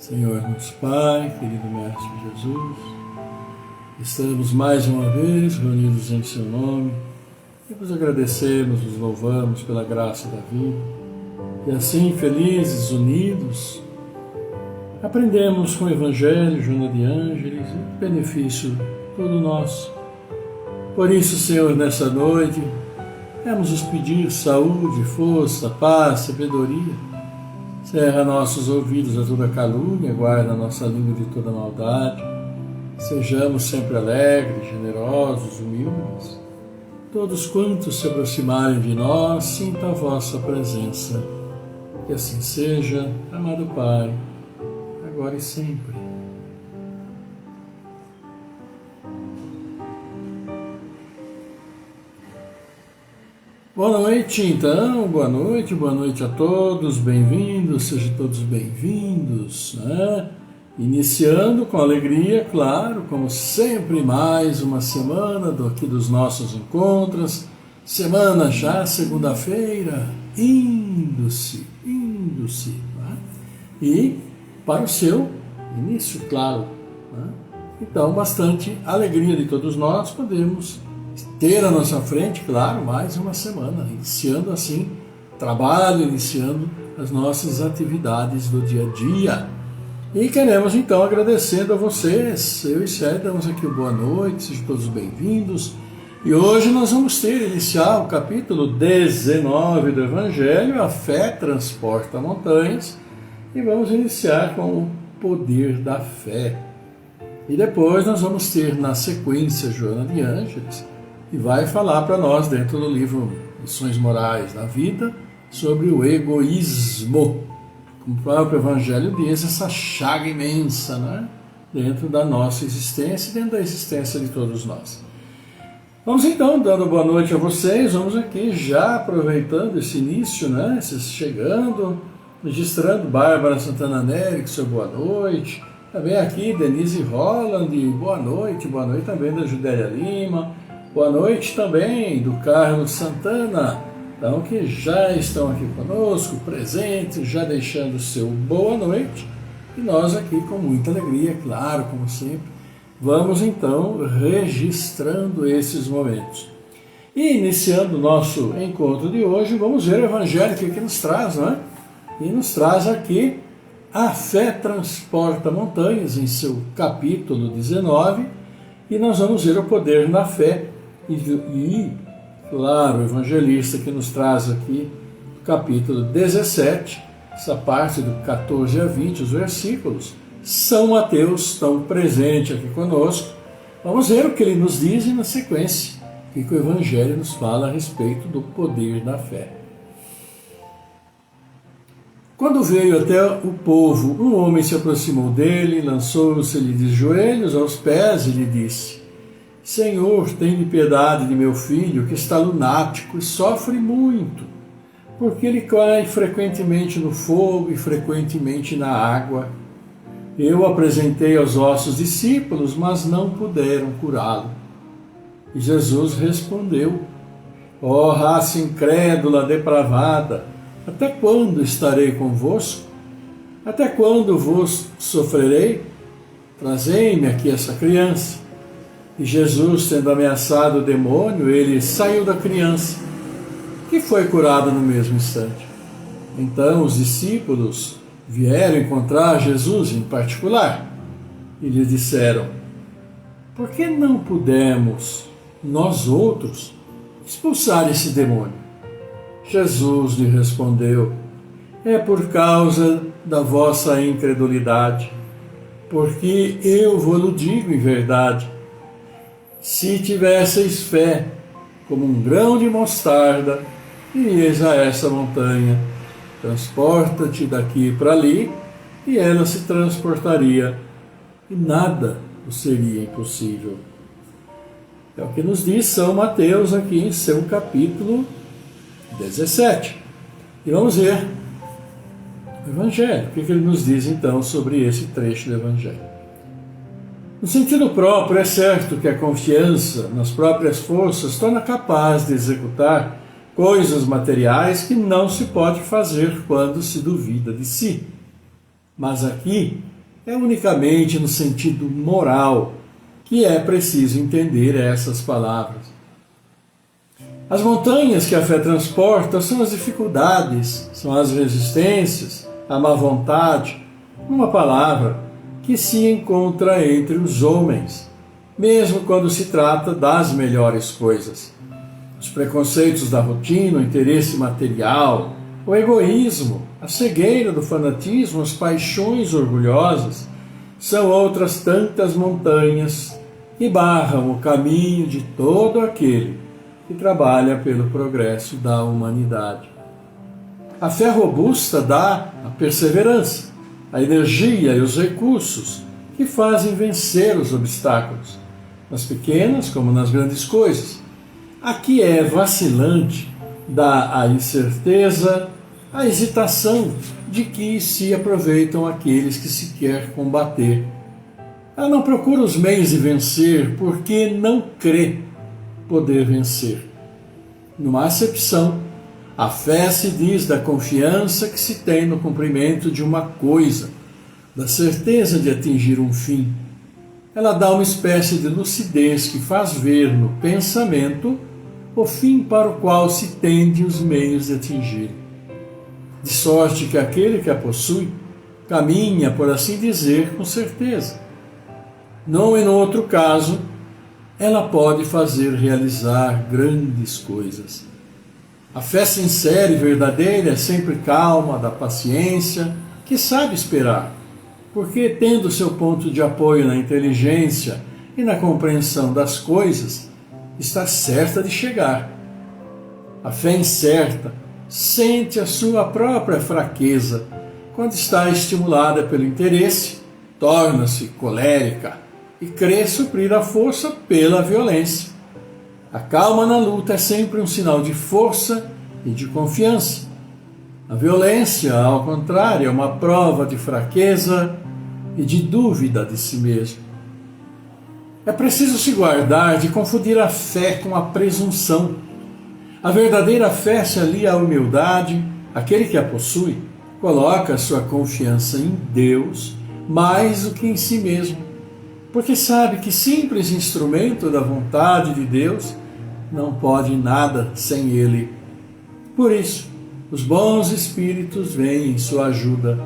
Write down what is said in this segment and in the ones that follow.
Senhor nosso Pai, querido Mestre Jesus, estamos mais uma vez reunidos em Seu nome e vos agradecemos, vos louvamos pela graça da vida e assim, felizes, unidos, aprendemos com o Evangelho, Joana de Ângeles e o benefício todo nosso. Por isso, Senhor, nessa noite, queremos vos pedir saúde, força, paz, sabedoria. Cerra nossos ouvidos a toda calúnia, guarda nossa língua de toda maldade. Sejamos sempre alegres, generosos, humildes. Todos quantos se aproximarem de nós, sinta a vossa presença. Que assim seja, amado Pai, agora e sempre. Boa noite, então, boa noite a todos, bem-vindos, sejam todos bem-vindos, né? Iniciando com alegria, claro, como sempre, mais uma semana aqui dos nossos encontros, semana já, segunda-feira, indo-se, né? E para o seu início, claro, né? Então, bastante alegria de todos nós, podemos ter à nossa frente, claro, mais uma semana, iniciando assim trabalho, iniciando as nossas atividades do dia a dia. E queremos então agradecendo a vocês, eu e Sérgio, damos aqui o boa noite, sejam todos bem-vindos. E hoje nós vamos iniciar o capítulo 19 do Evangelho, a fé transporta montanhas, e vamos iniciar com o poder da fé. E depois nós vamos ter na sequência Joana de Ângeles, e vai falar para nós, dentro do livro Lições Morais da Vida, sobre o egoísmo. Como o próprio Evangelho diz, essa chaga imensa, né? Dentro da nossa existência e dentro da existência de todos nós. Vamos então, dando boa noite a vocês, vamos aqui já aproveitando esse início, né? Chegando, registrando Bárbara Santana Nery, seu boa noite. Também aqui Denise Holland, boa noite também da Judélia Lima. Boa noite também do Carlos Santana, então, que já estão aqui conosco, presentes, já deixando o seu boa noite. E nós aqui com muita alegria, claro, como sempre, vamos então registrando esses momentos. E iniciando o nosso encontro de hoje, vamos ver o Evangelho que nos traz, não é? E nos traz aqui a fé transporta montanhas, em seu capítulo 19, e nós vamos ver o poder na fé. E, claro, o evangelista que nos traz aqui o capítulo 17, essa parte do 14 a 20, os versículos, São Mateus estão presente aqui conosco. Vamos ver o que ele nos diz e na sequência, o que o evangelho nos fala a respeito do poder da fé. Quando veio até o povo, um homem se aproximou dele, lançou-se-lhe de joelhos aos pés e lhe disse: Senhor, tem piedade de meu filho, que está lunático e sofre muito, porque ele cai frequentemente no fogo e frequentemente na água. Eu apresentei aos vossos discípulos, mas não puderam curá-lo. E Jesus respondeu: Ó raça incrédula, depravada, até quando estarei convosco? Até quando vos sofrerei? Trazei-me aqui essa criança. E Jesus, tendo ameaçado o demônio, ele saiu da criança, que foi curada no mesmo instante. Então os discípulos vieram encontrar Jesus em particular e lhe disseram: Por que não pudemos, nós outros, expulsar esse demônio? Jesus lhe respondeu: É por causa da vossa incredulidade, porque eu vos digo em verdade, se tivesseis fé como um grão de mostarda, iríeis a essa montanha, transporta-te daqui para ali, e ela se transportaria, e nada vos seria impossível. É o que nos diz São Mateus aqui em seu capítulo 17. E vamos ver o Evangelho, o que ele nos diz então sobre esse trecho do Evangelho. No sentido próprio, é certo que a confiança nas próprias forças torna capaz de executar coisas materiais que não se pode fazer quando se duvida de si. Mas aqui é unicamente no sentido moral que é preciso entender essas palavras. As montanhas que a fé transporta são as dificuldades, são as resistências, a má vontade, uma palavra, que se encontra entre os homens, mesmo quando se trata das melhores coisas. Os preconceitos da rotina, o interesse material, o egoísmo, a cegueira do fanatismo, as paixões orgulhosas, são outras tantas montanhas que barram o caminho de todo aquele que trabalha pelo progresso da humanidade. A fé robusta dá a perseverança, a energia e os recursos que fazem vencer os obstáculos, nas pequenas como nas grandes coisas. A que é vacilante dá a incerteza, a hesitação de que se aproveitam aqueles que se quer combater. Ela não procura os meios de vencer porque não crê poder vencer. Numa acepção, a fé se diz da confiança que se tem no cumprimento de uma coisa, da certeza de atingir um fim. Ela dá uma espécie de lucidez que faz ver no pensamento o fim para o qual se tende os meios de atingir. De sorte que aquele que a possui caminha, por assim dizer, com certeza. Num e no outro caso, ela pode fazer realizar grandes coisas. A fé sincera e verdadeira é sempre calma, da paciência, que sabe esperar, porque tendo seu ponto de apoio na inteligência e na compreensão das coisas, está certa de chegar. A fé incerta sente a sua própria fraqueza quando está estimulada pelo interesse, torna-se colérica e crê suprir a força pela violência. A calma na luta é sempre um sinal de força e de confiança. A violência, ao contrário, é uma prova de fraqueza e de dúvida de si mesmo. É preciso se guardar de confundir a fé com a presunção. A verdadeira fé se alia à humildade. Aquele que a possui coloca a sua confiança em Deus mais do que em si mesmo, porque sabe que simples instrumento da vontade de Deus não pode nada sem Ele. Por isso, os bons espíritos vêm em sua ajuda.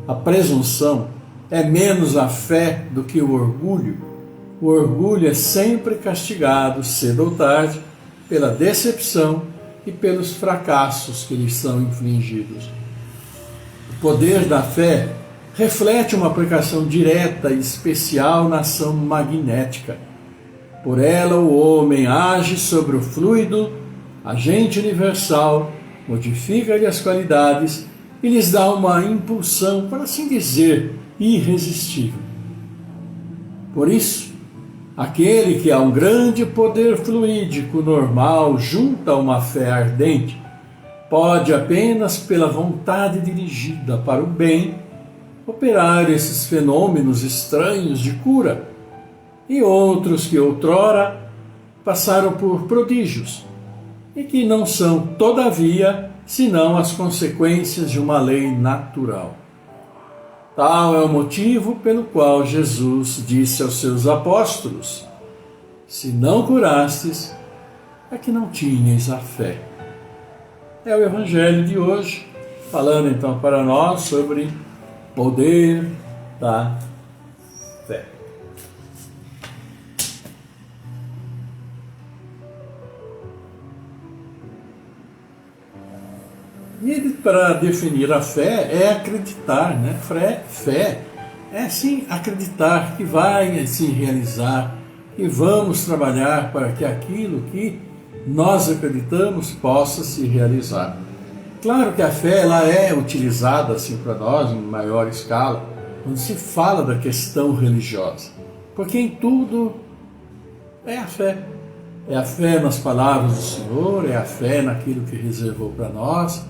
A presunção é menos a fé do que o orgulho. O orgulho é sempre castigado, cedo ou tarde, pela decepção e pelos fracassos que lhe são infligidos. O poder da fé reflete uma aplicação direta e especial na ação magnética. Por ela o homem age sobre o fluido, agente universal, modifica-lhe as qualidades e lhes dá uma impulsão, por assim dizer, irresistível. Por isso, aquele que há um grande poder fluídico normal junto a uma fé ardente, pode apenas pela vontade dirigida para o bem operar esses fenômenos estranhos de cura e outros que outrora passaram por prodígios e que não são, todavia, senão as consequências de uma lei natural. Tal é o motivo pelo qual Jesus disse aos seus apóstolos: se não curastes, é que não tinhas a fé. É o Evangelho de hoje, falando então para nós sobre poder da fé. E para definir a fé é acreditar, né? Fé é sim acreditar que vai se realizar, que vamos trabalhar para que aquilo que nós acreditamos possa se realizar. Claro que a fé ela é utilizada assim para nós em maior escala quando se fala da questão religiosa, porque em tudo é a fé. É a fé nas palavras do Senhor, é a fé naquilo que reservou para nós,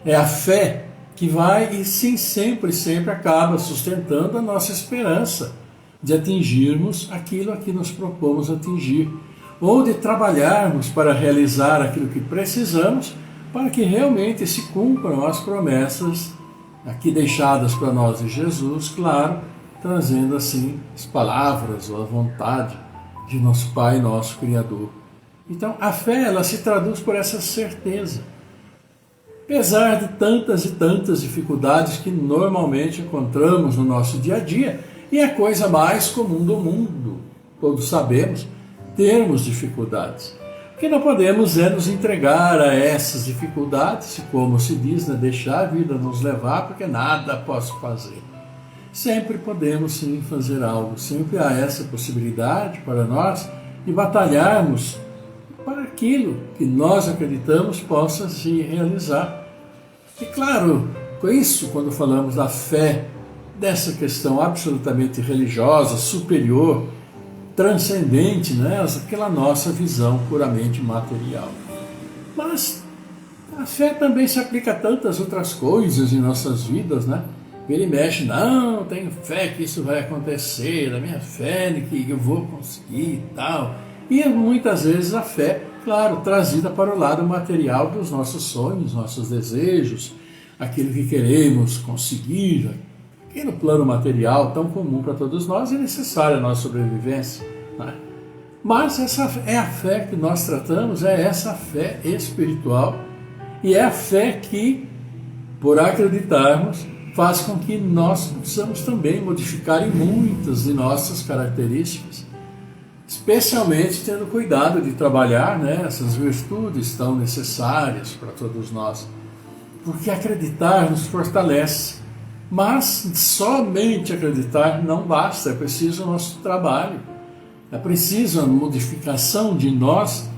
é a fé que vai e sim sempre acaba sustentando a nossa esperança de atingirmos aquilo a que nos propomos atingir, ou de trabalharmos para realizar aquilo que precisamos para que realmente se cumpram as promessas aqui deixadas para nós de Jesus, claro, trazendo assim as palavras ou a vontade de nosso Pai, nosso Criador. Então a fé, ela se traduz por essa certeza. Apesar de tantas e tantas dificuldades que normalmente encontramos no nosso dia a dia, e é a coisa mais comum do mundo, todos sabemos, termos dificuldades. O que não podemos é nos entregar a essas dificuldades, e como se diz, né, deixar a vida nos levar, porque nada posso fazer. Sempre podemos sim fazer algo, sempre há essa possibilidade para nós de batalharmos para aquilo que nós acreditamos possa se realizar. E claro, com isso, quando falamos da fé, dessa questão absolutamente religiosa, superior, transcendente, né? Aquela nossa visão puramente material. Mas a fé também se aplica a tantas outras coisas em nossas vidas, né? Ele mexe, não, tenho fé que isso vai acontecer, a minha fé de que eu vou conseguir e tal. E muitas vezes a fé, claro, trazida para o lado material dos nossos sonhos, nossos desejos, aquilo que queremos conseguir, que no plano material tão comum para todos nós é necessária a nossa sobrevivência. Né? Mas essa é a fé que nós tratamos, é essa fé espiritual, e é a fé que, por acreditarmos, faz com que nós possamos também modificar em muitas de nossas características, especialmente tendo cuidado de trabalhar, né, essas virtudes tão necessárias para todos nós, porque acreditar nos fortalece, mas somente acreditar não basta, é preciso o nosso trabalho, é preciso a modificação de nós,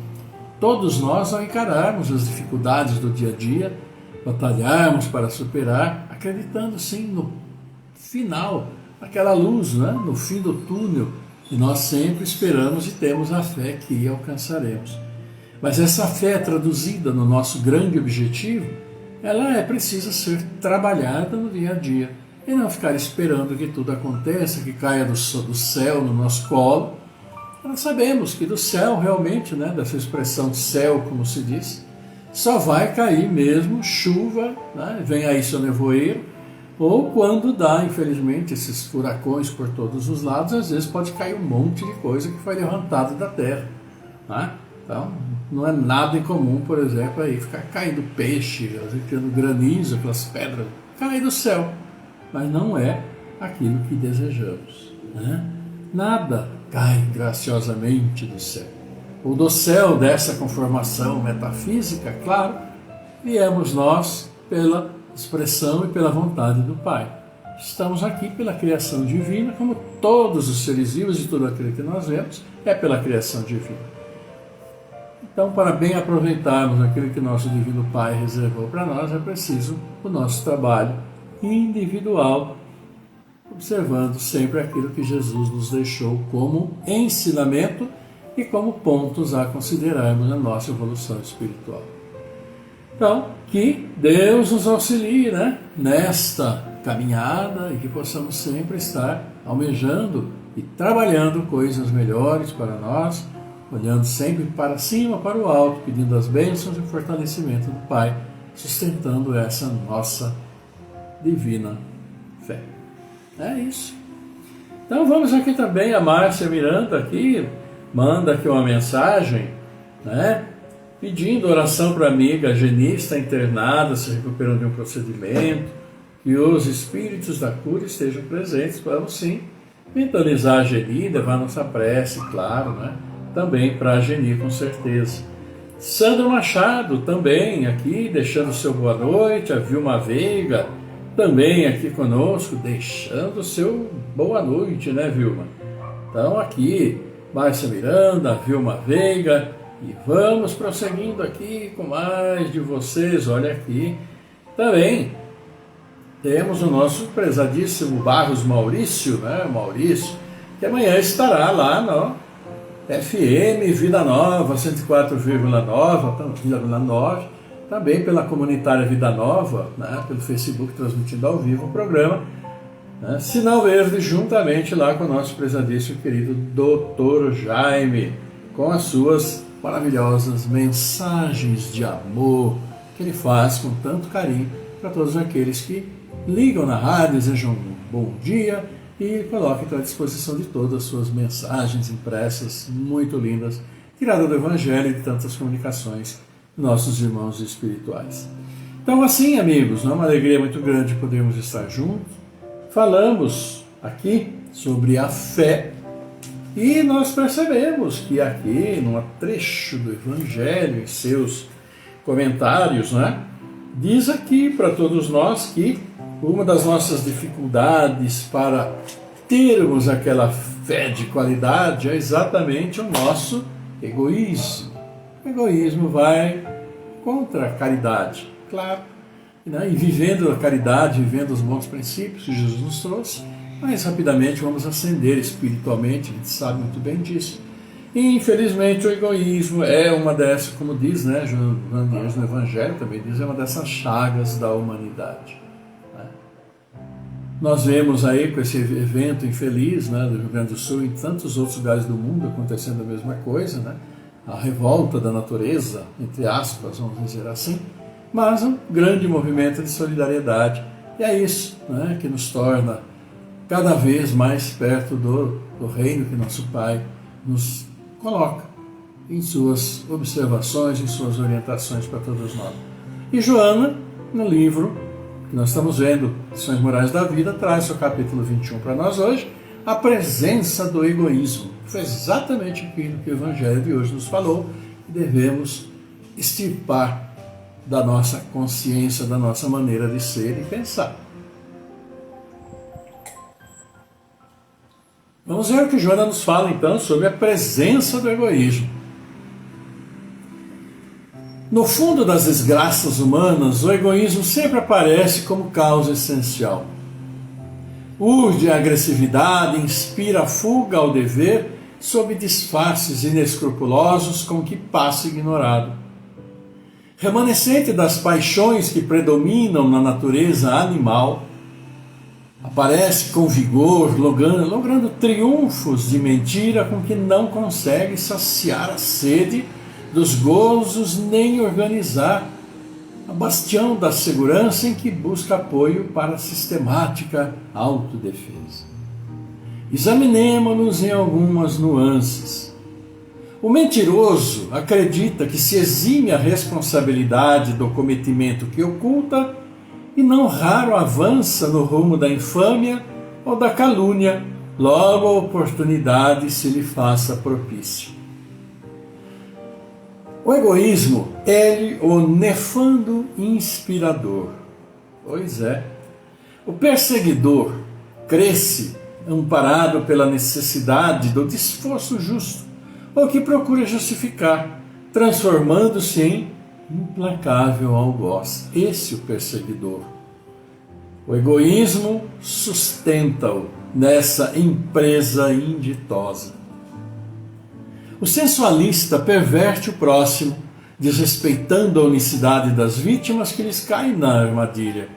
todos nós, ao encararmos as dificuldades do dia a dia, batalharmos para superar, acreditando sim no final, naquela luz, né, no fim do túnel, e nós sempre esperamos e temos a fé que alcançaremos. Mas essa fé traduzida no nosso grande objetivo, ela precisa ser trabalhada no dia a dia, e não ficar esperando que tudo aconteça, que caia do céu no nosso colo. Nós sabemos que do céu realmente, né, dessa expressão céu, como se diz, só vai cair mesmo chuva, né, vem aí seu nevoeiro, ou quando dá, infelizmente, esses furacões por todos os lados, às vezes pode cair um monte de coisa que foi levantada da terra. Né? Então, não é nada incomum, por exemplo, aí ficar caindo peixe, caindo granizo, aquelas pedras, cai do céu. Mas não é aquilo que desejamos. Né? Nada cai graciosamente do céu. Ou do céu dessa conformação metafísica, claro, viemos nós pela expressão e pela vontade do Pai. Estamos aqui pela criação divina, como todos os seres vivos e tudo aquilo que nós vemos é pela criação divina. Então, para bem aproveitarmos aquilo que nosso Divino Pai reservou para nós, é preciso o nosso trabalho individual, observando sempre aquilo que Jesus nos deixou como ensinamento e como pontos a considerarmos na nossa evolução espiritual. Então, que Deus nos auxilie, né, nesta caminhada e que possamos sempre estar almejando e trabalhando coisas melhores para nós, olhando sempre para cima, para o alto, pedindo as bênçãos e o fortalecimento do Pai, sustentando essa nossa divina fé. É isso. Então vamos aqui também, a Márcia Miranda aqui, manda aqui uma mensagem, né? Pedindo oração para a amiga Geni, está internada, se recuperando de um procedimento, que os espíritos da cura estejam presentes. Vamos sim mentalizar a Geni, levar nossa prece, claro, né? Também para a Geni, com certeza. Sandro Machado também aqui, deixando o seu boa noite, a Vilma Veiga também aqui conosco, deixando o seu boa noite, né, Vilma? Então aqui, Márcia Miranda, a Vilma Veiga, e vamos prosseguindo aqui com mais de vocês. Olha aqui, também temos o nosso prezadíssimo Barros Maurício, né, Maurício, que amanhã estará lá no FM Vida Nova, 104,9, também pela comunitária Vida Nova, né, pelo Facebook, transmitindo ao vivo o programa, né, Sinal Verde, juntamente lá com o nosso prezadíssimo querido Dr. Jaime, com as suas maravilhosas mensagens de amor que ele faz com tanto carinho para todos aqueles que ligam na rádio, desejam um bom dia e colocam à disposição de todas as suas mensagens impressas, muito lindas, tiradas do Evangelho e de tantas comunicações dos nossos irmãos espirituais. Então assim, amigos, é uma alegria muito grande podermos estar juntos. Falamos aqui sobre a fé e nós percebemos que aqui, num trecho do Evangelho, em seus comentários, diz aqui para todos nós que uma das nossas dificuldades para termos aquela fé de qualidade é exatamente o nosso egoísmo. O egoísmo vai contra a caridade, claro. E vivendo a caridade, vivendo os bons princípios que Jesus nos trouxe, mais rapidamente vamos ascender espiritualmente, a gente sabe muito bem disso. E infelizmente o egoísmo é uma dessas, como diz João Dias no Evangelho, também diz, é uma dessas chagas da humanidade. Nós vemos aí com esse evento infeliz do Rio Grande do Sul e em tantos outros lugares do mundo acontecendo a mesma coisa, a revolta da natureza, entre aspas, vamos dizer assim, mas um grande movimento de solidariedade. E é isso que nos torna cada vez mais perto do reino que nosso Pai nos coloca em suas observações, em suas orientações para todos nós. E Joana, no livro que nós estamos vendo, Lições Morais da Vida, traz o capítulo 21 para nós hoje, a presença do egoísmo. Foi exatamente aquilo que o Evangelho de hoje nos falou, que devemos extirpar da nossa consciência, da nossa maneira de ser e pensar. Vamos ver o que Joana nos fala então sobre a presença do egoísmo. No fundo das desgraças humanas, o egoísmo sempre aparece como causa essencial. Urge a agressividade, inspira a fuga ao dever sob disfarces inescrupulosos com que passa ignorado. Remanescente das paixões que predominam na natureza animal, aparece com vigor, logrando triunfos de mentira com que não consegue saciar a sede dos gozos nem organizar a bastião da segurança em que busca apoio para a sistemática autodefesa. Examinemo-nos em algumas nuances. O mentiroso acredita que se exime a responsabilidade do cometimento que oculta e não raro avança no rumo da infâmia ou da calúnia, logo a oportunidade se lhe faça propício. O egoísmo é o nefando inspirador. Pois é. O perseguidor cresce amparado pela necessidade do desforço justo, ou que procura justificar, transformando-se em implacável algoz. Esse é o perseguidor. O egoísmo sustenta-o nessa empresa inditosa. O sensualista perverte o próximo, desrespeitando a unicidade das vítimas que lhes caem na armadilha.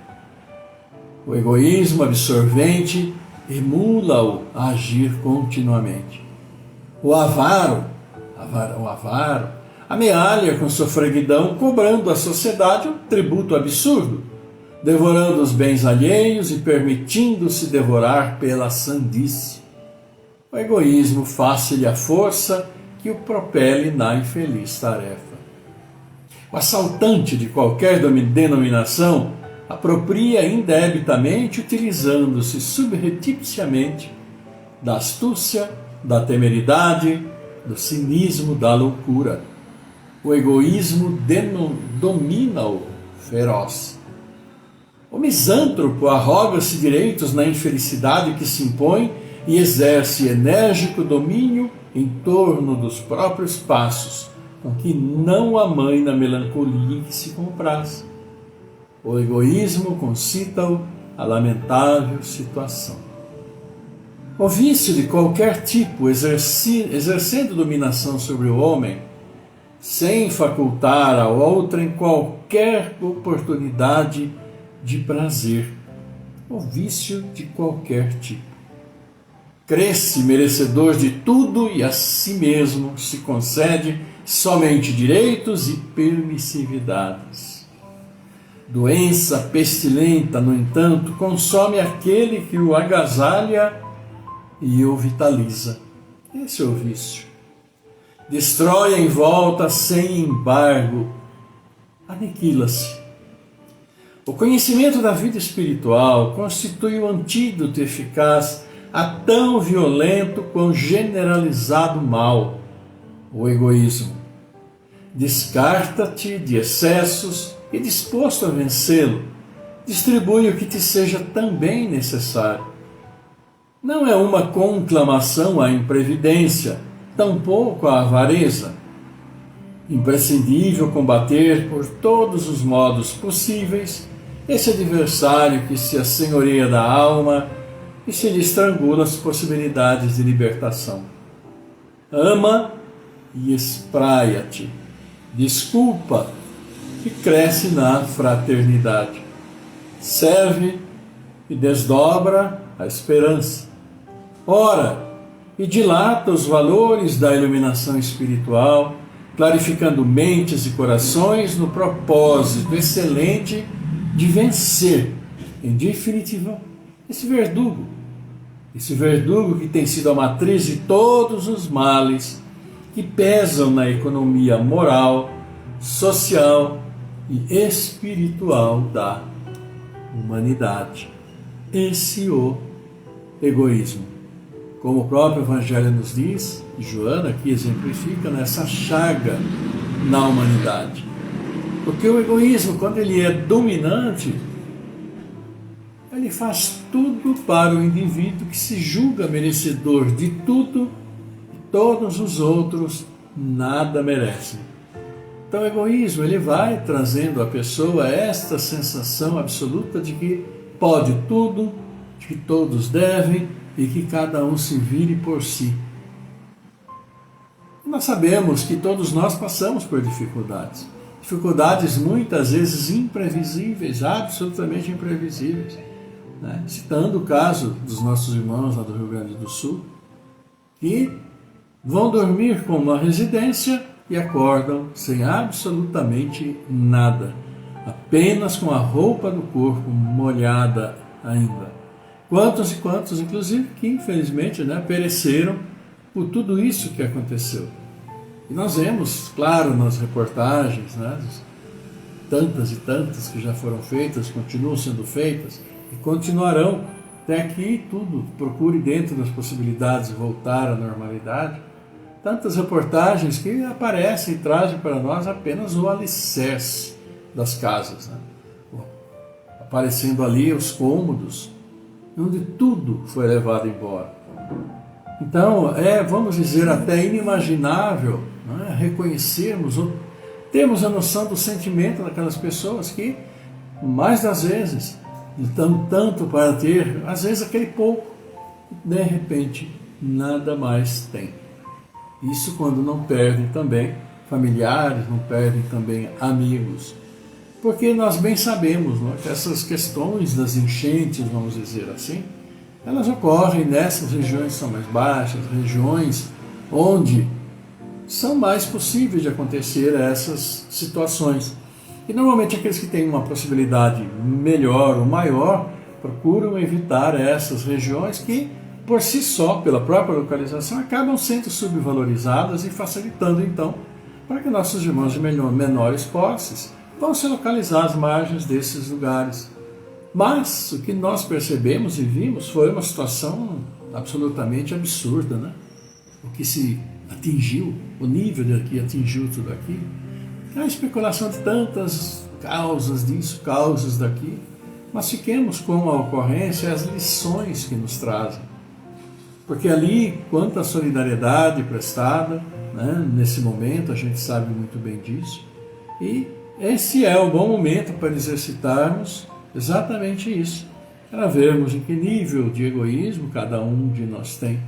O egoísmo absorvente emula-o a agir continuamente. O avaro amealha com sua freguidão, cobrando à sociedade um tributo absurdo, devorando os bens alheios e permitindo-se devorar pela sandice. O egoísmo faz-lhe a força que o propele na infeliz tarefa. O assaltante de qualquer denominação apropria indebitamente, utilizando-se subrepticiamente da astúcia, da temeridade, do cinismo, da loucura. O egoísmo domina-o feroz. O misântropo arroga-se direitos na infelicidade que se impõe e exerce enérgico domínio em torno dos próprios passos, com que não amãe na melancolia em que se compraz. O egoísmo concita-o a lamentável situação. O vício de qualquer tipo, exercendo dominação sobre o homem, sem facultar a outrem qualquer oportunidade de prazer. O vício de qualquer tipo. Cresce merecedor de tudo e a si mesmo se concede somente direitos e permissividades. Doença pestilenta, no entanto, consome aquele que o agasalha e o vitaliza. Esse é o vício. Destrói em volta sem embargo, aniquila-se. O conhecimento da vida espiritual constitui o antídoto eficaz a tão violento quanto generalizado mal, o egoísmo. Descarta-te de excessos e, disposto a vencê-lo, distribui o que te seja também necessário. Não é uma conclamação à imprevidência, tampouco à avareza. Imprescindível combater por todos os modos possíveis esse adversário que se assenhoreia da alma e se lhe estrangula as possibilidades de libertação. Ama e espraia-te. Desculpa e cresce na fraternidade. Serve e desdobra a esperança. Ora e dilata os valores da iluminação espiritual, clarificando mentes e corações no propósito excelente de vencer, em definitiva, esse verdugo que tem sido a matriz de todos os males que pesam na economia moral, social e espiritual da humanidade. Esse o egoísmo. Como o próprio Evangelho nos diz, Joana aqui exemplifica nessa chaga na humanidade. Porque o egoísmo, quando ele é dominante, ele faz tudo para o indivíduo que se julga merecedor de tudo e todos os outros nada merecem. Então o egoísmo ele vai trazendo à pessoa esta sensação absoluta de que pode tudo, de que todos devem e que cada um se vire por si. Nós sabemos que todos nós passamos por dificuldades. Dificuldades muitas vezes imprevisíveis, absolutamente imprevisíveis. Né? Citando o caso dos nossos irmãos lá do Rio Grande do Sul, que vão dormir com uma residência e acordam sem absolutamente nada, apenas com a roupa do corpo molhada ainda. Quantos e quantos, inclusive, que infelizmente pereceram por tudo isso que aconteceu. E nós vemos, claro, nas reportagens, tantas e tantas que já foram feitas, continuam sendo feitas e continuarão até que tudo procure dentro das possibilidades voltar à normalidade. Tantas reportagens que aparecem e trazem para nós apenas o alicerce das casas, aparecendo ali os cômodos, onde tudo foi levado embora. Então, vamos dizer, até inimaginável reconhecermos, ou termos a noção do sentimento daquelas pessoas que, mais das vezes, lutando tanto para ter, às vezes, aquele pouco, de repente, nada mais tem. Isso quando não perdem também familiares, não perdem também amigos. Porque nós bem sabemos que essas questões das enchentes, vamos dizer assim, elas ocorrem nessas regiões que são mais baixas, regiões onde são mais possíveis de acontecer essas situações. E normalmente aqueles que têm uma possibilidade melhor ou maior procuram evitar essas regiões que, por si só, pela própria localização, acabam sendo subvalorizadas e facilitando, então, para que nossos irmãos de menores posses vão se localizar às margens desses lugares. Mas o que nós percebemos e vimos foi uma situação absolutamente absurda, O que se atingiu, o nível de que atingiu tudo aquilo. A especulação de tantas causas disso, causas daquilo. Mas fiquemos com a ocorrência e as lições que nos trazem. Porque ali, quanta solidariedade prestada, nesse momento, a gente sabe muito bem disso. E esse é o bom momento para exercitarmos exatamente isso, para vermos em que nível de egoísmo cada um de nós tem,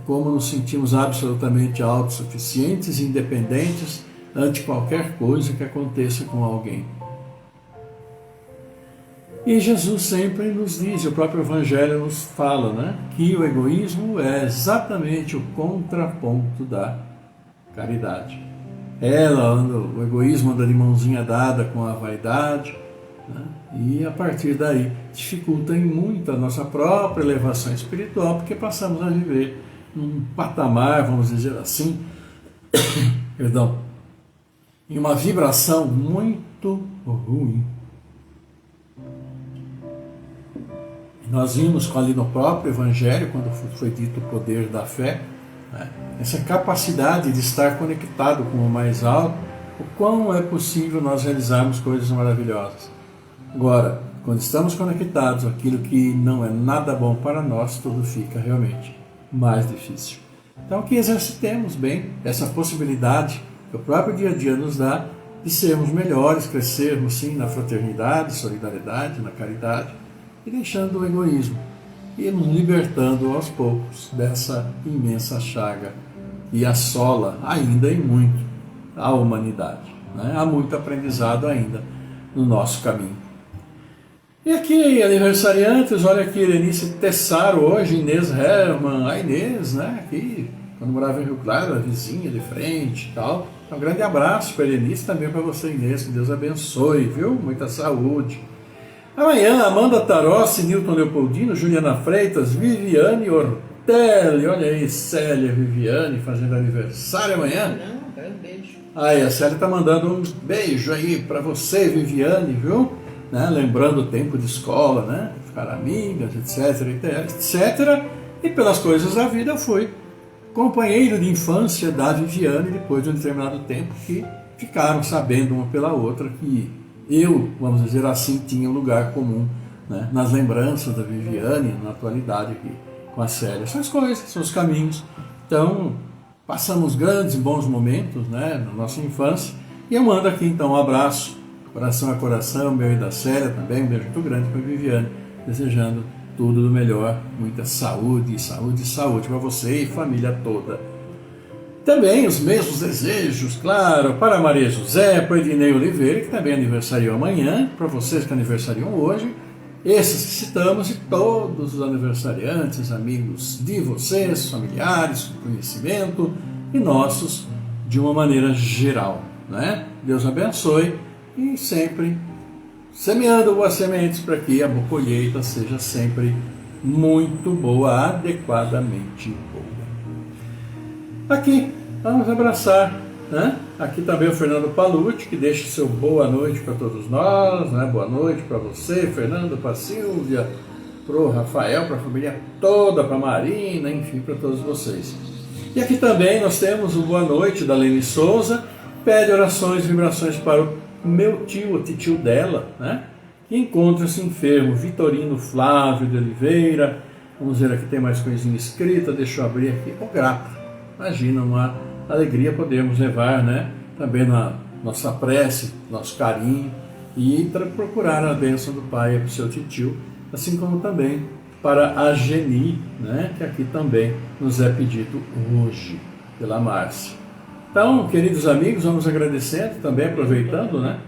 como nos sentimos absolutamente autossuficientes e independentes ante qualquer coisa que aconteça com alguém. E Jesus sempre nos diz, o próprio Evangelho nos fala, que o egoísmo é exatamente o contraponto da caridade. ela, o egoísmo anda de mãozinha dada com a vaidade, né? E a partir daí dificulta em muito a nossa própria elevação espiritual, porque passamos a viver num patamar, vamos dizer assim, perdão, em uma vibração muito ruim. Nós vimos ali no próprio Evangelho, quando foi dito o poder da fé, né, essa capacidade de estar conectado com o mais alto, o quão é possível nós realizarmos coisas maravilhosas. Agora, quando estamos conectados àquilo que não é nada bom para nós, tudo fica realmente mais difícil. Então, que exercitemos bem essa possibilidade que o próprio dia a dia nos dá de sermos melhores, crescermos sim na fraternidade, solidariedade, na caridade, e deixando o egoísmo e nos libertando aos poucos dessa imensa chaga que assola ainda e muito a humanidade, né? Há muito aprendizado ainda no nosso caminho. E aqui, aniversariantes, olha aqui, Helenice Tessaro hoje, Inês Herman, a Inês, né, aqui, quando morava em Rio Claro, a vizinha de frente e tal. Um grande abraço para a Helenice, também para você, Inês, que Deus abençoe, viu? Muita saúde. Amanhã, Amanda Tarossi, Newton Leopoldino, Juliana Freitas, Viviane Ortelli, olha aí, Célia Viviane fazendo aniversário amanhã. Não, um beijo. Aí, a Célia está mandando um beijo aí para você, Viviane, viu? Né? Lembrando o tempo de escola, né? Ficar amigas, etc, etc. E pelas coisas da vida eu fui companheiro de infância da Viviane depois de um determinado tempo que ficaram sabendo uma pela outra que eu, vamos dizer assim, tinha um lugar comum, né, nas lembranças da Viviane, na atualidade aqui com a Célia. Essas coisas, são os caminhos. Então, passamos grandes e bons momentos, né, na nossa infância. E eu mando aqui então um abraço, coração a coração, meu e da Célia também, um beijo muito grande para a Viviane, desejando tudo do melhor, muita saúde, saúde, saúde para você e família toda. Também os mesmos desejos, claro, para Maria José, para Ednei Oliveira, que também aniversariou amanhã, para vocês que aniversariam hoje, esses que citamos e todos os aniversariantes, amigos de vocês, familiares, conhecimento e nossos, de uma maneira geral, né? Deus abençoe e sempre semeando boas sementes para que a colheita seja sempre muito boa, adequadamente boa. Aqui, vamos abraçar, né? Aqui também o Fernando Palucci, que deixa seu boa noite para todos nós, né? Boa noite para você, Fernando, para a Silvia, para o Rafael, para a família toda, para a Marina, enfim, para todos vocês. E aqui também nós temos o boa noite da Lene Souza, pede orações e vibrações para o meu tio, o tio dela, né? Que encontra-se enfermo, Vitorino Flávio de Oliveira. Vamos ver aqui, tem mais coisinha escrita, deixa eu abrir aqui, o grato. Imagina, uma alegria podermos levar, né, também na nossa prece, nosso carinho e procurar a bênção do Pai para o seu tio, assim como também para a Geni, né, que aqui também nos é pedido hoje pela Márcia. Então, queridos amigos, vamos agradecendo também, aproveitando, né,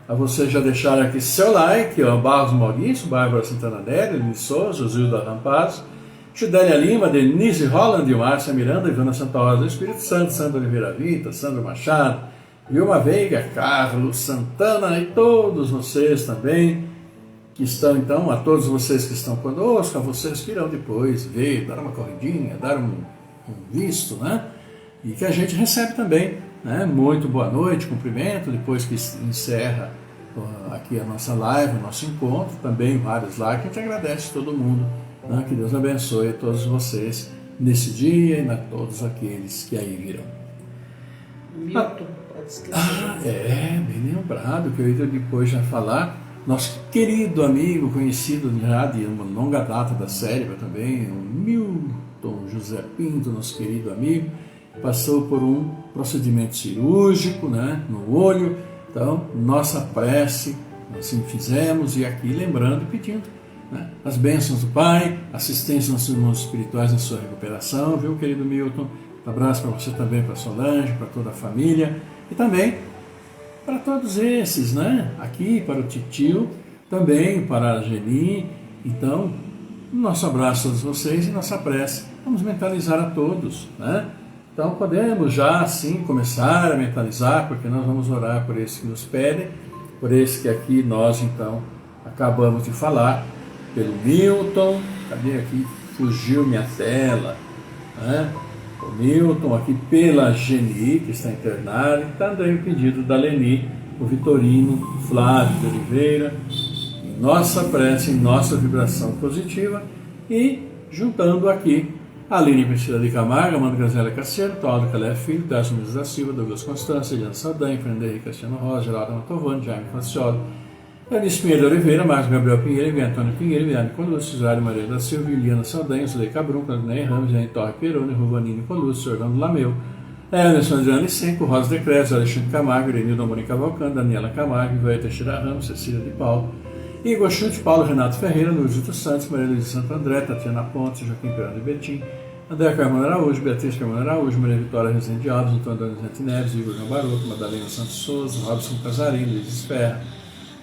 a vocês já deixarem aqui seu like, ó, Barros Maurício, Bárbara Santana Nério, Luiz Souza, Josilda Rampaz, Chudélia Lima, Denise Holland, Márcia Miranda, Ivana Santa Rosa do Espírito Santo, Sandra Oliveira Vita, Sandra Machado, Vilma Veiga, Carlos Santana e todos vocês também que estão, então, a todos vocês que estão conosco, a vocês que irão depois ver, dar uma corridinha, dar um visto, né? E que a gente recebe também, né? Muito boa noite, cumprimento, depois que encerra aqui a nossa live, o nosso encontro, também vários likes, a gente agradece a todo mundo. Que Deus abençoe a todos vocês nesse dia e a todos aqueles que aí virão. Milton, pode escrever. Bem lembrado, que eu ia depois já falar. Nosso querido amigo, conhecido já de uma longa data da Cérebra também, o Milton José Pinto, nosso querido amigo, passou por um procedimento cirúrgico, né, no olho. Então, nossa prece, assim fizemos, e aqui lembrando e pedindo, né, as bênçãos do Pai, assistência nos irmãos espirituais na sua recuperação, viu, querido Milton? Um abraço para você também, para Solange, para toda a família, e também para todos esses, né? Aqui para o titio, também para a Geni. Então, nosso abraço a todos vocês e nossa prece. Vamos mentalizar a todos, né? Então podemos já assim começar a mentalizar, porque nós vamos orar por esse que nos pedem, por esse que aqui nós então acabamos de falar, pelo Milton. Cadê aqui? Fugiu minha tela, né? O Milton, aqui pela Geni, que está internada, e também o pedido da Leni, o Vitorino Flávio de Oliveira, em nossa prece, em nossa vibração positiva, e juntando aqui a Aline Priscila de Camargo, Amanda Grazela Cassiano, Cláudio Calé Filho, Décio Muniz da Silva, Douglas Constância, Eliana Saldanha, Fernando Henrique Cassiano Rosa, Geraldo Mantovani, Jaime Francioli, Eunice Pinheiro Oliveira, Marcos Gabriel Pinheiro, Evia Antônio Pinheiro, Viane Colucci, Cesário Maria da Silva, Liliana Saldanha, Zulei Cabrum, Claudinei Ramos, Jane Torre Peroni, Ruvanini Colucci, Orlando Lameu, Emerson Adriano Licenco, Rosa de Creso, Alexandre Camargo, Irenildo Mônica Valcante, Daniela Camargo, Ivaia Teixeira Ramos, Cecília de Paulo, Igor Chute, Paulo Renato Ferreira, Luiz Vitor Santos, Maria Luísa Santo André, Tatiana Pontes, Joaquim Perano de Betim, André Carmona Araújo, Beatriz Carmona Araújo, Maria Vitória Rezende Alves, Antônio Donizete Neves, Igor João Baroto, Madalena Santos Souza, Robson Casarim, Luiz Esferra,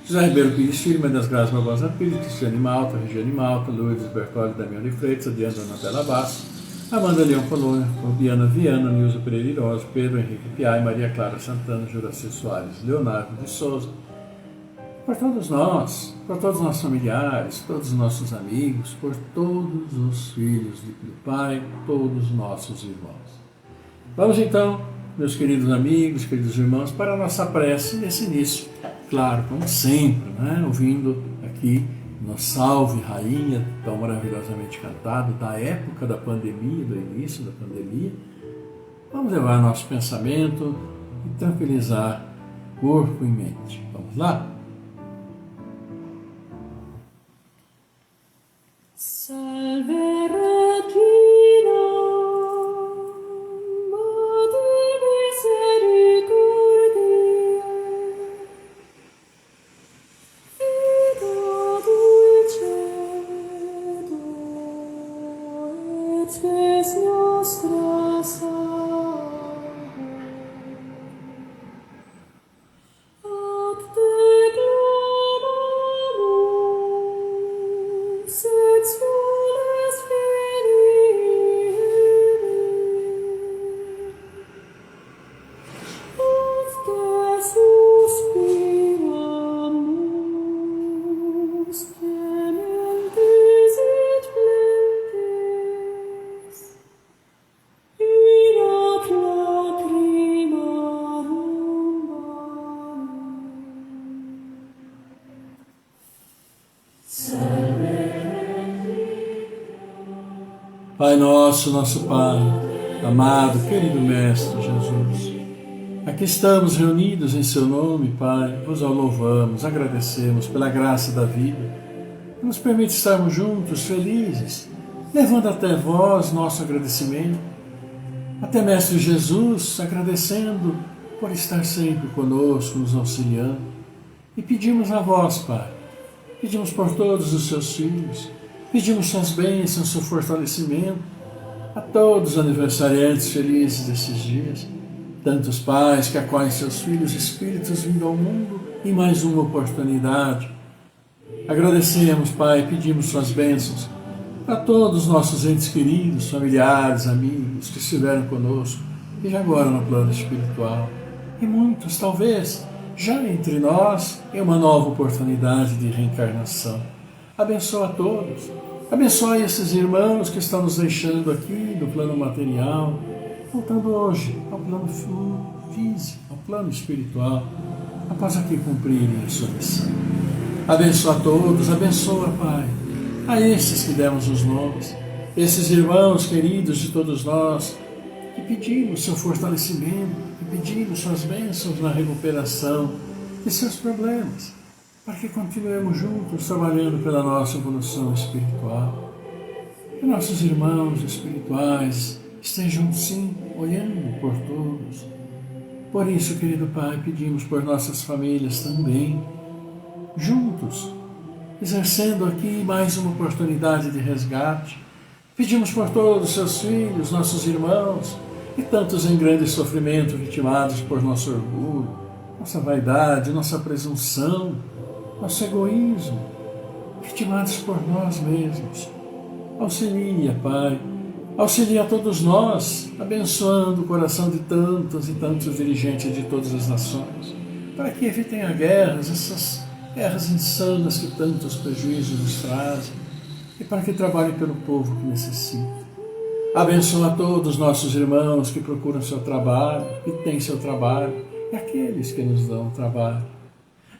José Ribeiro Pires Filho, Mendes Graças Barbosa Pires, Cristiane Malta, Regiane Malta, Lourdes Bertoli, Damião de Freitas, Diana Donatella Basso, Amanda Leão Colônia, Fabiana Viana, Nilza Pereira Irosa, Pedro Henrique Piai, Maria Clara Santana, Juraci Soares, Leonardo de Souza, por todos nós, por todos os nossos familiares, todos os nossos amigos, por todos os filhos do Pai, todos os nossos irmãos. Vamos então, meus queridos amigos, queridos irmãos, para a nossa prece nesse início. Claro, como sempre, né? Ouvindo aqui no Salve Rainha, tão maravilhosamente cantado, da época da pandemia, do início da pandemia. Vamos levar nosso pensamento e tranquilizar corpo e mente. Vamos lá? Salve Regina, Mater misericordiae, Vita dulcedo, et spes nostra salvo. Ad te clamamus, et soles venire. Ad te suspiramus, gementes et plentes, in ac lacrimarum vale. Pai nosso, nosso Pai, amado, querido Mestre Jesus, aqui estamos reunidos em Seu nome, Pai, vos louvamos, agradecemos pela graça da vida, que nos permite estarmos juntos, felizes, levando até vós nosso agradecimento, até Mestre Jesus, agradecendo por estar sempre conosco, nos auxiliando, e pedimos a vós, Pai, pedimos por todos os seus filhos, pedimos suas bênçãos, seu fortalecimento, a todos os aniversariantes felizes desses dias, tantos pais que acolhem seus filhos espíritos vindo ao mundo em mais uma oportunidade. Agradecemos, Pai, pedimos suas bênçãos a todos os nossos entes queridos, familiares, amigos que estiveram conosco e já agora no plano espiritual. E muitos, talvez, já entre nós, em uma nova oportunidade de reencarnação. Abençoa a todos. Abençoe esses irmãos que estão nos deixando aqui do plano material, voltando hoje ao plano físico, ao plano espiritual, após aqui cumprirem a sua missão. Abençoa a todos, abençoa, Pai, a esses que demos os nomes, esses irmãos queridos de todos nós, que pedimos seu fortalecimento, que pedimos suas bênçãos na recuperação de seus problemas, para que continuemos juntos trabalhando pela nossa evolução espiritual. Que nossos irmãos espirituais estejam sim olhando por todos. Por isso, querido Pai, pedimos por nossas famílias também, juntos, exercendo aqui mais uma oportunidade de resgate. Pedimos por todos os seus filhos, nossos irmãos, e tantos em grande sofrimento vitimados por nosso orgulho, nossa vaidade, nossa presunção, nosso egoísmo, vitimados por nós mesmos. Auxilia, Pai, Auxilia a todos nós, abençoando o coração de tantos e tantos dirigentes de todas as nações, para que evitem as guerras, essas guerras insanas que tantos prejuízos nos trazem, e para que trabalhem pelo povo que necessita. Abençoa a todos os nossos irmãos que procuram seu trabalho, que têm seu trabalho, e aqueles que nos dão trabalho.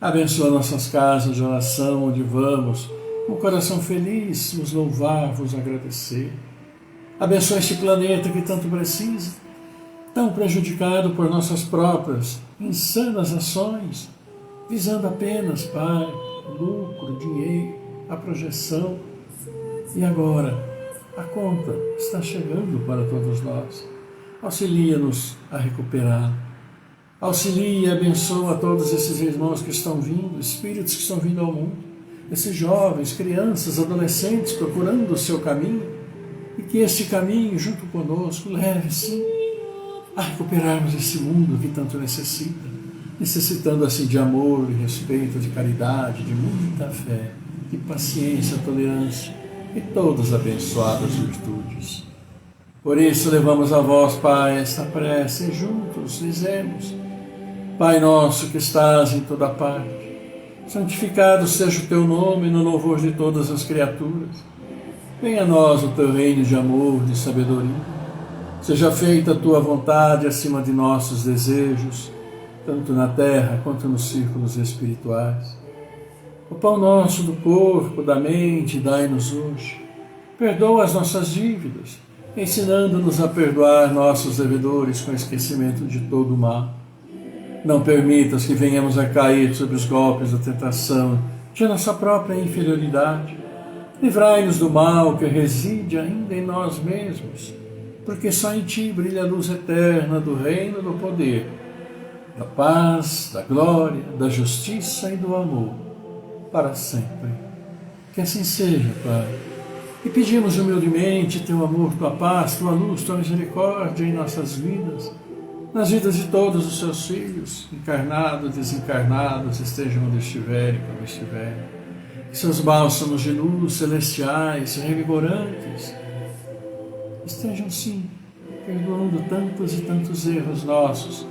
Abençoa nossas casas de oração, onde vamos, com o coração feliz, nos louvar, vos agradecer. Abençoa este planeta que tanto precisa, tão prejudicado por nossas próprias insanas ações, visando apenas, Pai, lucro, dinheiro, a projeção. E agora, a conta está chegando para todos nós. Auxilia-nos a recuperar. Auxilia e abençoa a todos esses irmãos que estão vindo, espíritos que estão vindo ao mundo, esses jovens, crianças, adolescentes procurando o seu caminho, e que esse caminho, junto conosco, leve, sim, a recuperarmos esse mundo que tanto necessita, necessitando assim de amor, de respeito, de caridade, de muita fé, de paciência, tolerância e todas as abençoadas virtudes. Por isso levamos a vós, Pai, esta prece e juntos dizemos: Pai nosso que estás em toda parte, santificado seja o teu nome no louvor de todas as criaturas. Venha a nós o teu reino de amor, de sabedoria. Seja feita a tua vontade acima de nossos desejos, tanto na terra quanto nos círculos espirituais. O pão nosso do corpo, da mente, dai-nos hoje. Perdoa as nossas dívidas, ensinando-nos a perdoar nossos devedores com esquecimento de todo o mal. Não permitas que venhamos a cair sob os golpes da tentação de nossa própria inferioridade. Livrai-nos do mal que reside ainda em nós mesmos, porque só em Ti brilha a luz eterna do reino do poder, da paz, da glória, da justiça e do amor, para sempre. Que assim seja, Pai. E pedimos humildemente Teu amor, Tua paz, Tua luz, Tua misericórdia em nossas vidas, nas vidas de todos os Seus filhos, encarnados, desencarnados, estejam onde estiverem, como estiverem. Que seus bálsamos de luz celestiais, revigorantes, estejam sim perdoando tantos e tantos erros nossos,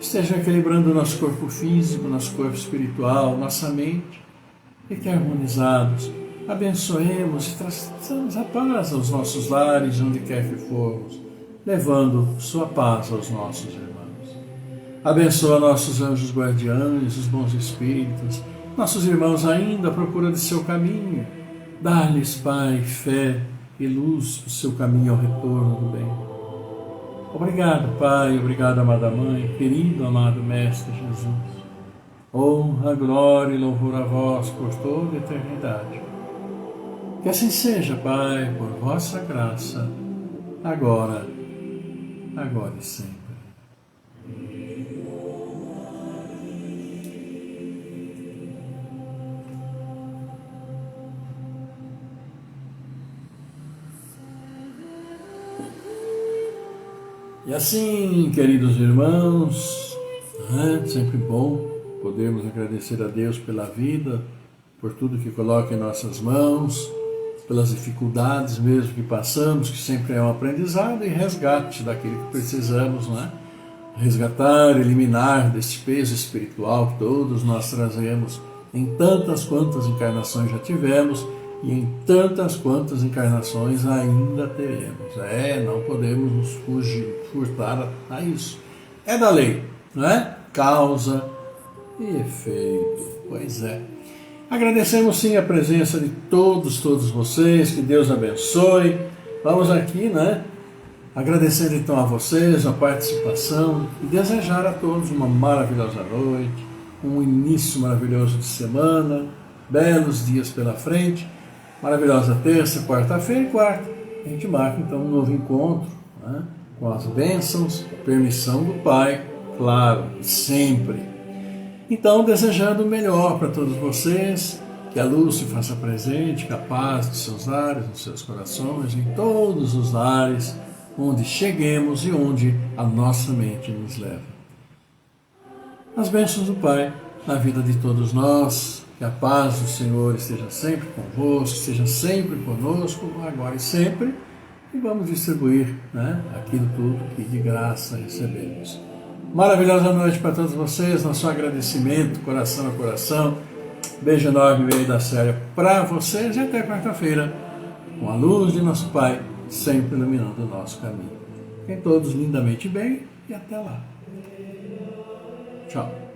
estejam equilibrando nosso corpo físico, nosso corpo espiritual, nossa mente, e que harmonizados abençoemos e traçamos a paz aos nossos lares, onde quer que formos, levando sua paz aos nossos irmãos. Abençoa nossos anjos guardiães, os bons espíritos, nossos irmãos ainda à procura de seu caminho. Dá-lhes, Pai, fé e luz para o seu caminho ao retorno do bem. Obrigado, Pai, obrigado, amada Mãe, querido, amado Mestre Jesus. Honra, glória e louvor a vós por toda a eternidade. Que assim seja, Pai, por vossa graça, agora e sempre. E assim, queridos irmãos, é sempre bom podermos agradecer a Deus pela vida, por tudo que coloca em nossas mãos, pelas dificuldades mesmo que passamos, que sempre é um aprendizado e resgate daquilo que precisamos, né? Resgatar, eliminar deste peso espiritual que todos nós trazemos em tantas quantas encarnações já tivemos e em tantas quantas encarnações ainda teremos. Não podemos nos furtar a isso. É da lei, não é? Causa e efeito. Pois é. Agradecemos sim a presença de todos vocês, que Deus abençoe. Vamos aqui, né? Agradecer então a vocês a participação e desejar a todos uma maravilhosa noite, um início maravilhoso de semana, belos dias pela frente, maravilhosa terça, quarta-feira e quarta. A gente marca então um novo encontro, né? Com as bênçãos, permissão do Pai, claro, sempre. Então, desejando o melhor para todos vocês, que a luz se faça presente, que a paz nos seus lares, nos seus corações, em todos os lares, onde cheguemos e onde a nossa mente nos leva. As bênçãos do Pai na vida de todos nós, que a paz do Senhor esteja sempre convosco, esteja sempre conosco, agora e sempre. e vamos distribuir, né, aquilo tudo que de graça recebemos. Maravilhosa noite para todos vocês, nosso agradecimento, coração a coração. Beijo enorme, meio da série para vocês e até quarta-feira, com a luz de nosso Pai, sempre iluminando o nosso caminho. Fiquem todos lindamente bem e até lá. Tchau.